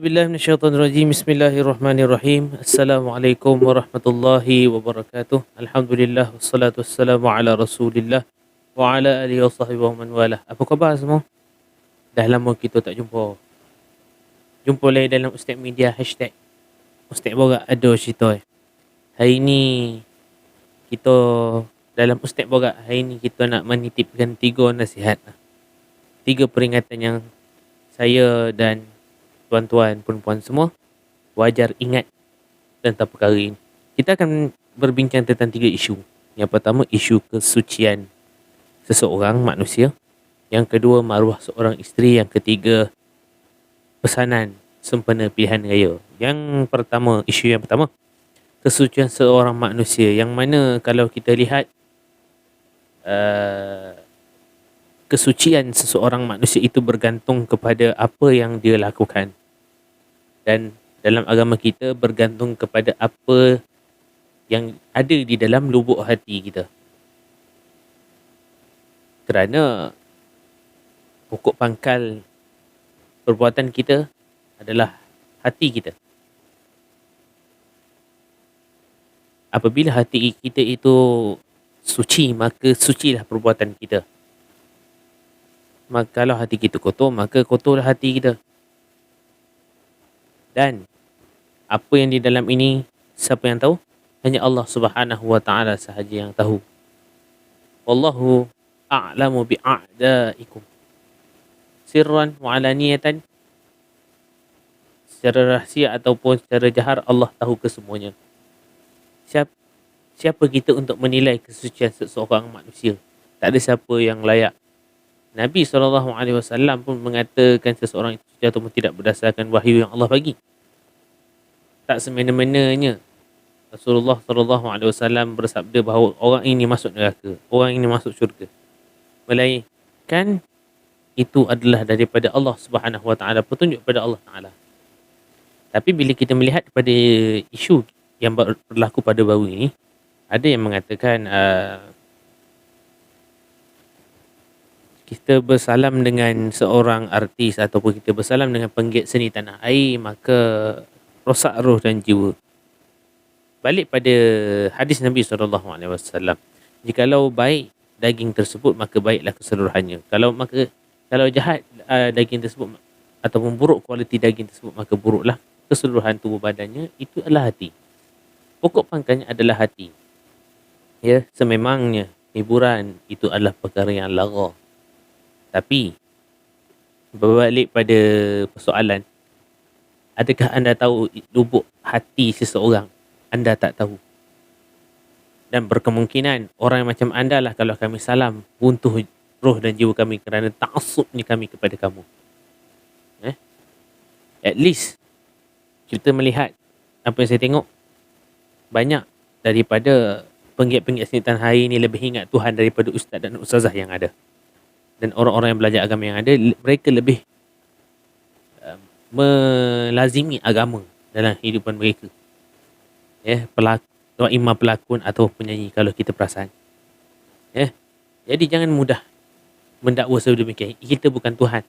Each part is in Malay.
Billahi minasyaitonirrajim. Bismillahirrahmanirrahim. Assalamualaikum warahmatullahi wabarakatuh. Alhamdulillah wassalatu wassalamu ala Rasulillah wa ala alihi wasahbihi wa man walah. Apa khabar semua? Dah lama kita tak jumpa. Jumpa lagi dalam Ustaz Media hashtag Ustaz Borak ada cerita. Hari ni kita dalam Ustaz Borak hari ni kita nak menitipkan 3 nasihat. 3 peringatan yang saya dan tuan-tuan, perempuan semua wajar ingat tentang perkara ini. Kita akan berbincang tentang 3 isu. Yang pertama, isu kesucian seseorang manusia. Yang kedua, maruah seorang isteri. Yang ketiga, pesanan sempena pilihan raya. Yang pertama, isu yang pertama, kesucian seorang manusia. Yang mana kalau kita lihat kesucian seseorang manusia itu bergantung kepada apa yang dia lakukan. Dan dalam agama kita bergantung kepada apa yang ada di dalam lubuk hati kita. Kerana pokok pangkal perbuatan kita adalah hati kita. Apabila hati kita itu suci, maka sucilah perbuatan kita. Maka kalau hati kita kotor, maka kotorlah hati kita. Dan apa yang di dalam ini, siapa yang tahu? Hanya Allah Subhanahu wa taala sahaja yang tahu. Wallahu a'lamu bi'a'daikum. Sirran wa alaniyatan, secara rahsia ataupun secara jahar, Allah tahu kesemuanya. Siapa kita untuk menilai kesucian seseorang manusia? Tak ada siapa yang layak. Nabi SAW pun mengatakan seseorang itu suci ataupun tidak berdasarkan wahyu yang Allah bagi. Tak semena-menanya Rasulullah SAW bersabda bahawa orang ini masuk neraka, orang ini masuk syurga. Melainkan itu adalah daripada Allah Subhanahu Wa Taala, petunjuk pada Allah Taala. Tapi bila kita melihat pada isu yang berlaku pada baru ini, ada yang mengatakan kita bersalam dengan seorang artis ataupun kita bersalam dengan penggiat seni tanah air, maka rosak roh dan jiwa. Balik pada hadis Nabi SAW, jikalau baik daging tersebut, maka baiklah keseluruhannya. Kalau jahat daging tersebut ataupun buruk kualiti daging tersebut, maka buruklah keseluruhan tubuh badannya. Itu adalah hati. Pokok pangkalnya adalah hati. Ya, sememangnya hiburan itu adalah perkara yang lara. Tapi berbalik pada persoalan, adakah anda tahu lubuk hati seseorang? Anda tak tahu. Dan berkemungkinan orang macam anda lah kalau kami salam runtuh roh dan jiwa kami kerana ta'assubnya kami kepada kamu. At least kita melihat apa yang saya tengok, banyak daripada penggiat-penggiat seni tanah air ni lebih ingat Tuhan daripada ustaz dan ustazah yang ada. Dan orang-orang yang belajar agama yang ada, mereka lebih melazimi agama dalam kehidupan mereka. Ya, imam pelakon atau penyanyi kalau kita perasan. Ya. Jadi jangan mudah mendakwa sedemikian. Kita bukan Tuhan.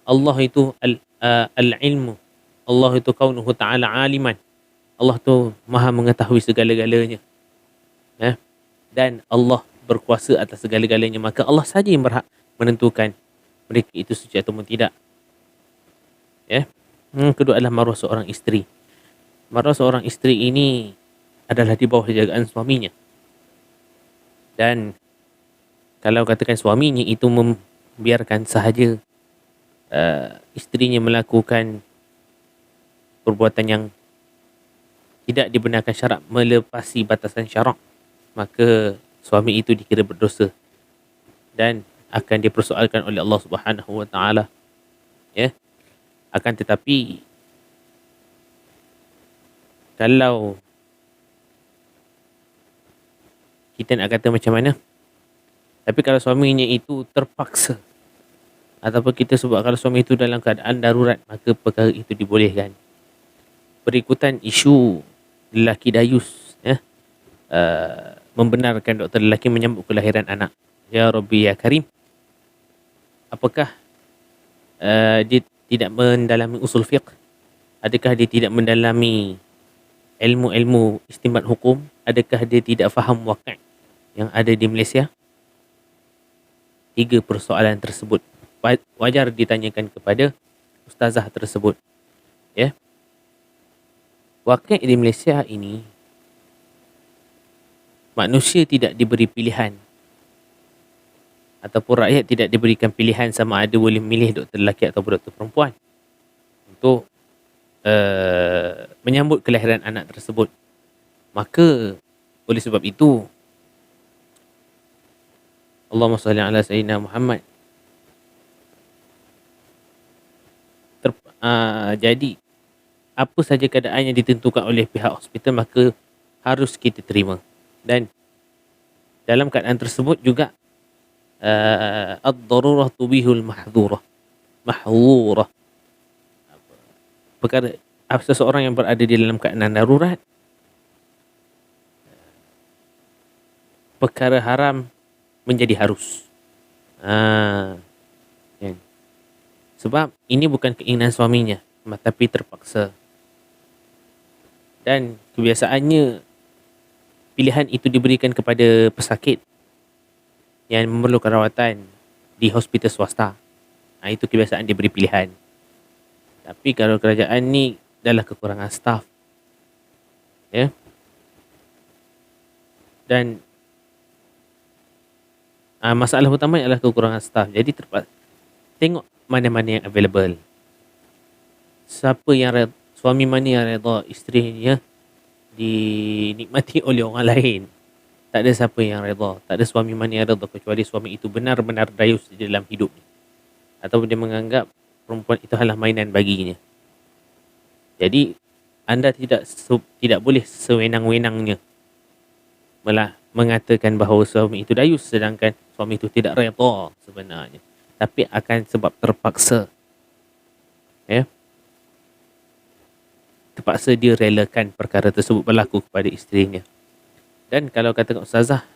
Allah itu al-ilmu. Allah itu kaunuhu ta'ala aliman. Allah tu maha mengetahui segala-galanya. Ya. Dan Allah berkuasa atas segala-galanya, maka Allah saja yang berhak menentukan mereka itu suci atau tidak. Ya. Kedua adalah maruah seorang isteri. Maruah seorang isteri ini adalah di bawah jagaan suaminya. Dan kalau katakan suaminya itu membiarkan sahaja isterinya melakukan perbuatan yang tidak dibenarkan syarak, melepasi batasan syarak, maka suami itu dikira berdosa dan akan dipersoalkan oleh Allah Subhanahu Wa Taala. Ya. Akan tetapi kalau kita nak kata macam mana, tapi kalau suaminya itu terpaksa, ataupun kita sebut kalau suami itu dalam keadaan darurat, maka perkara itu dibolehkan. Berikutan isu lelaki dayus, ya, membenarkan doktor lelaki menyambut kelahiran anak. Ya Rabbi ya Karim, apakah dia tidak mendalami usul fiqh? Adakah dia tidak mendalami ilmu-ilmu istinbat hukum? Adakah dia tidak faham waqi' yang ada di Malaysia? 3 persoalan tersebut wajar ditanyakan kepada ustazah tersebut. Ya. Waqi' di Malaysia ini, manusia tidak diberi pilihan ataupun rakyat tidak diberikan pilihan sama ada boleh memilih doktor lelaki atau doktor perempuan untuk menyambut kelahiran anak tersebut. Maka oleh sebab itu, Allahumma salli ala sayyidina Muhammad, jadi apa saja keadaan yang ditentukan oleh pihak hospital maka harus kita terima. Dan dalam keadaan tersebut juga ad-darurah tubihul mahdhurah. Perkara seseorang yang berada di dalam keadaan darurat, perkara haram menjadi harus. Kan? Sebab ini bukan keinginan suaminya, tetapi terpaksa. Dan kebiasaannya pilihan itu diberikan kepada pesakit yang memerlukan rawatan di hospital swasta. Itu kebiasaan diberi pilihan. Tapi kalau kerajaan ni adalah kekurangan staf. Ya. Dan masalah utama adalah kekurangan staf. Jadi tengok mana-mana yang available. Suami mana yang redha isterinya dinikmati oleh orang lain. Tak ada siapa yang redha. Tak ada suami mana yang redha kecuali suami itu benar-benar dayus di dalam hidupnya. Atau dia menganggap perempuan itu adalah mainan baginya. Jadi anda tidak boleh sewenang-wenangnya malah mengatakan bahawa suami itu dayus sedangkan suami itu tidak redha sebenarnya. Tapi akan sebab terpaksa. Ya. Terpaksa dia relakan perkara tersebut berlaku kepada isterinya. Dan kalau katakan ustazah,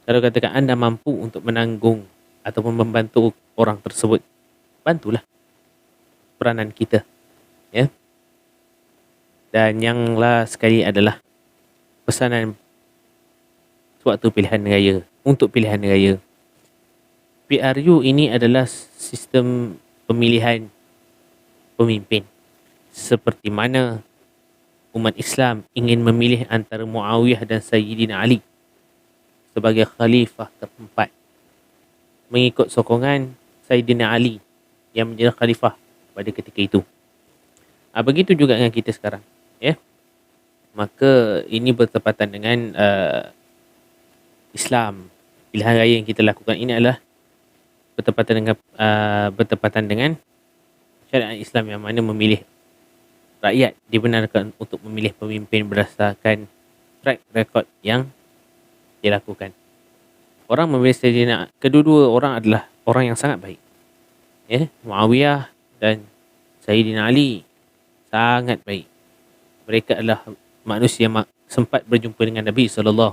kalau katakan anda mampu untuk menanggung ataupun membantu orang tersebut, bantulah peranan kita. Ya. Dan yang last sekali adalah pesanan suatu pilihan raya, untuk pilihan raya. PRU ini adalah sistem pemilihan pemimpin. Seperti mana umat Islam ingin memilih antara Muawiyah dan Sayyidina Ali sebagai khalifah keempat, mengikut sokongan Sayyidina Ali yang menjadi khalifah pada ketika itu. Begitu juga dengan kita sekarang. Ya. Maka ini bertepatan dengan Islam. Pilihan raya yang kita lakukan ini adalah bertepatan dengan syariat Islam yang mana memilih rakyat dibenarkan untuk memilih pemimpin berdasarkan track record yang dilakukan. Orang memilih Sayyidina, kedua-dua orang adalah orang yang sangat baik. Ya, Muawiyah dan Sayyidina Ali sangat baik. Mereka adalah manusia yang sempat berjumpa dengan Nabi SAW,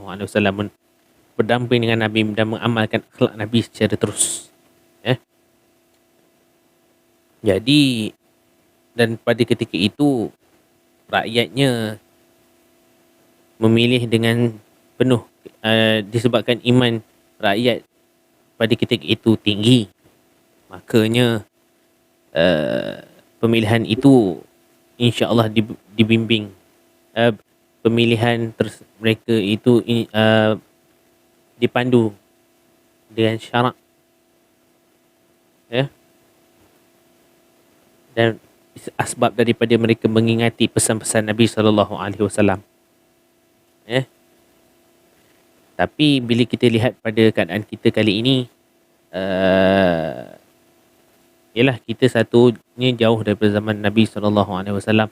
berdamping dengan Nabi dan mengamalkan akhlak Nabi secara terus. Ya. Jadi, dan pada ketika itu rakyatnya memilih dengan penuh disebabkan iman rakyat pada ketika itu tinggi. Makanya pemilihan itu insya-Allah dibimbing. Pemilihan mereka itu dipandu dengan syarak. Ya. Dan asbab daripada mereka mengingati pesan-pesan Nabi SAW. Tapi bila kita lihat pada keadaan kita kali ini, ialah kita satunya jauh daripada zaman Nabi SAW,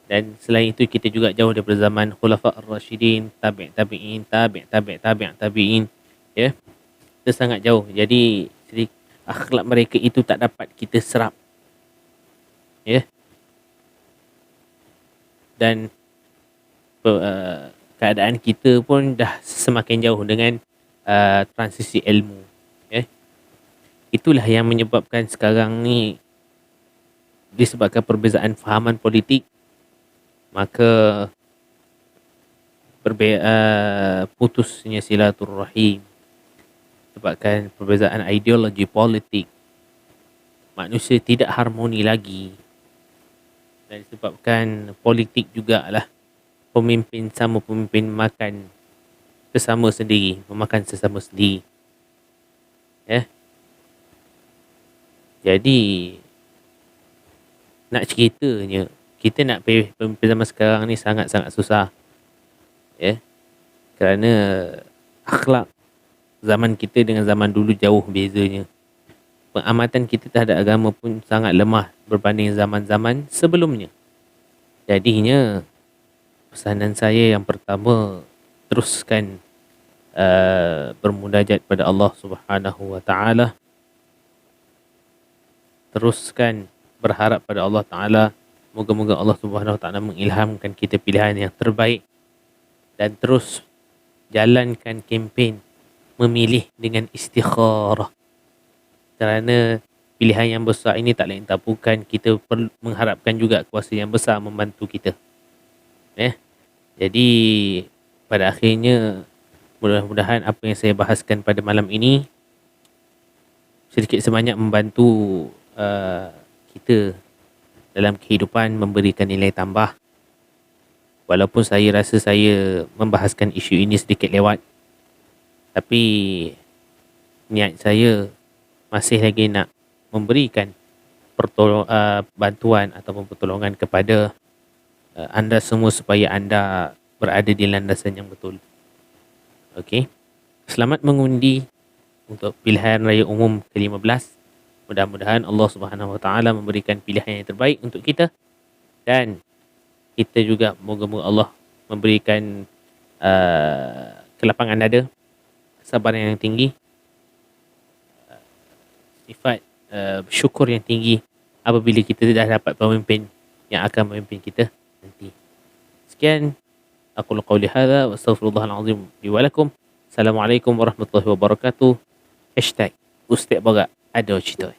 dan selain itu kita juga jauh daripada zaman Khulafa ar-Rashidin, tabi'in. Ya, kita sangat jauh. Jadi akhlak mereka itu tak dapat kita serap. Ya. Dan keadaan kita pun dah semakin jauh dengan transisi ilmu. Ya. Itulah yang menyebabkan sekarang ni disebabkan perbezaan fahaman politik, maka putusnya silaturrahim. Sebabkan perbezaan ideologi politik, manusia tidak harmoni lagi. Dan disebabkan politik jugalah, pemimpin sama pemimpin makan sesama sendiri, memakan sesama sendiri. Jadi nak ceritanya, kita nak pilih pemimpin zaman sekarang ni sangat-sangat susah. Kerana akhlak zaman kita dengan zaman dulu jauh bezanya. Pengamatan kita terhadap agama pun sangat lemah berbanding zaman-zaman sebelumnya. Jadinya pesanan saya yang pertama, teruskan bermunajat pada Allah Subhanahu wa taala. Teruskan berharap pada Allah Taala, moga-moga Allah Subhanahu wa taala mengilhamkan kita pilihan yang terbaik, dan terus jalankan kempen memilih dengan istikharah. Kerana pilihan yang besar ini tak lain tak bukan, kita perlu mengharapkan juga kuasa yang besar membantu kita. Jadi pada akhirnya, mudah-mudahan apa yang saya bahaskan pada malam ini sedikit sebanyak membantu kita dalam kehidupan, memberikan nilai tambah. Walaupun saya rasa saya membahaskan isu ini sedikit lewat, tapi niat saya masih lagi nak memberikan bantuan ataupun pertolongan kepada anda semua supaya anda berada di landasan yang betul. Okey. Selamat mengundi untuk pilihan raya umum ke-15. Mudah-mudahan Allah Subhanahu wa taala memberikan pilihan yang terbaik untuk kita, dan kita juga moga-moga Allah memberikan kelapangan dada, kesabaran yang tinggi, sifat syukur yang tinggi apabila kita dah dapat pemimpin yang akan memimpin kita nanti. Sekian, aqulu qawli hadza wa astaghfirullahal azim li wa lakum. Assalamualaikum warahmatullahi wabarakatuh. #Ustaz Barak ada cerita.